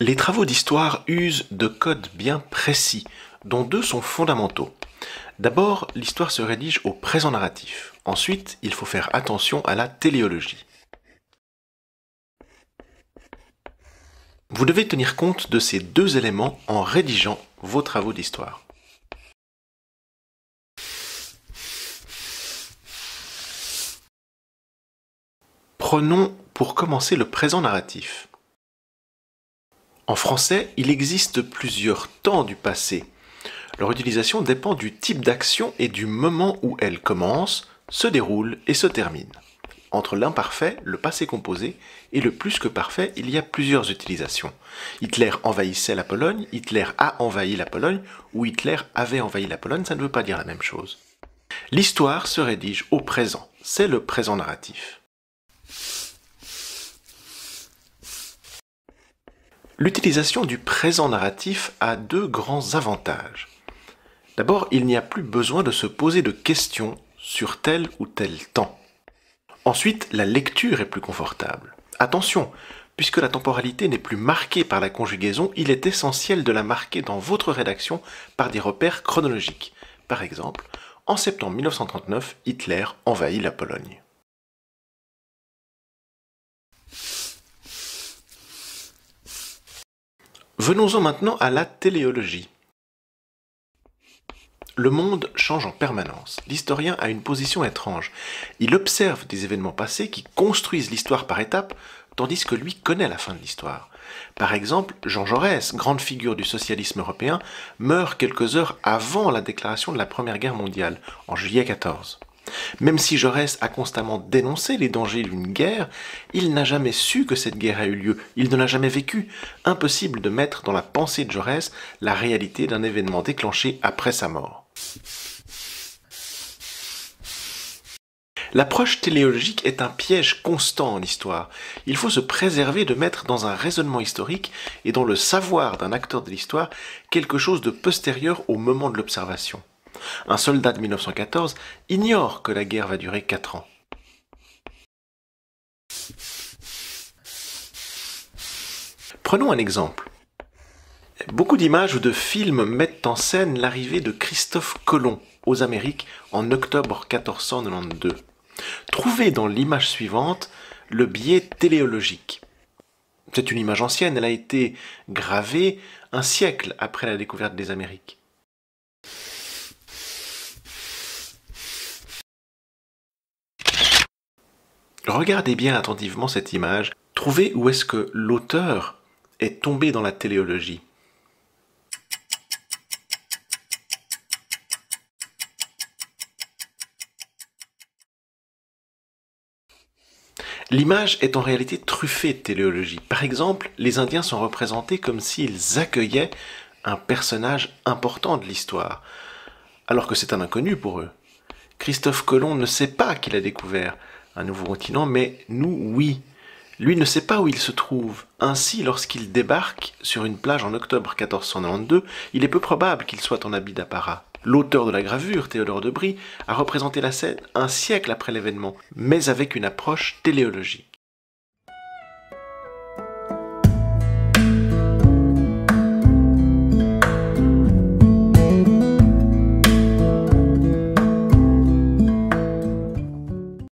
Les travaux d'histoire usent de codes bien précis, dont deux sont fondamentaux. D'abord, l'histoire se rédige au présent narratif. Ensuite, il faut faire attention à la téléologie. Vous devez tenir compte de ces deux éléments en rédigeant vos travaux d'histoire. Prenons pour commencer le présent narratif. En français, il existe plusieurs temps du passé. Leur utilisation dépend du type d'action et du moment où elle commence, se déroule et se termine. Entre l'imparfait, le passé composé, et le plus que parfait, il y a plusieurs utilisations. Hitler envahissait la Pologne, Hitler a envahi la Pologne, ou Hitler avait envahi la Pologne, ça ne veut pas dire la même chose. L'histoire se rédige au présent, c'est le présent narratif. L'utilisation du présent narratif a deux grands avantages. D'abord, il n'y a plus besoin de se poser de questions sur tel ou tel temps. Ensuite, la lecture est plus confortable. Attention, puisque la temporalité n'est plus marquée par la conjugaison, il est essentiel de la marquer dans votre rédaction par des repères chronologiques. Par exemple, en septembre 1939, Hitler envahit la Pologne. Venons-en maintenant à la téléologie. Le monde change en permanence. L'historien a une position étrange. Il observe des événements passés qui construisent l'histoire par étapes, tandis que lui connaît la fin de l'histoire. Par exemple, Jean Jaurès, grande figure du socialisme européen, meurt quelques heures avant la déclaration de la Première Guerre mondiale, en juillet 14. Même si Jaurès a constamment dénoncé les dangers d'une guerre, il n'a jamais su que cette guerre a eu lieu, il ne l'a jamais vécue. Impossible de mettre dans la pensée de Jaurès la réalité d'un événement déclenché après sa mort. L'approche téléologique est un piège constant en histoire. Il faut se préserver de mettre dans un raisonnement historique et dans le savoir d'un acteur de l'histoire quelque chose de postérieur au moment de l'observation. Un soldat de 1914 ignore que la guerre va durer 4 ans. Prenons un exemple. Beaucoup d'images ou de films mettent en scène l'arrivée de Christophe Colomb aux Amériques en octobre 1492. Trouvez dans l'image suivante le biais téléologique. C'est une image ancienne, elle a été gravée un siècle après la découverte des Amériques. Regardez bien attentivement cette image, trouvez où est-ce que l'auteur est tombé dans la téléologie. L'image est en réalité truffée de téléologie. Par exemple, les Indiens sont représentés comme s'ils accueillaient un personnage important de l'histoire, alors que c'est un inconnu pour eux. Christophe Colomb ne sait pas qu'il a découvert un nouveau continent, mais nous, oui. Lui ne sait pas où il se trouve. Ainsi, lorsqu'il débarque sur une plage en octobre 1492, il est peu probable qu'il soit en habit d'apparat. L'auteur de la gravure, Théodore de Bry, a représenté la scène un siècle après l'événement, mais avec une approche téléologique.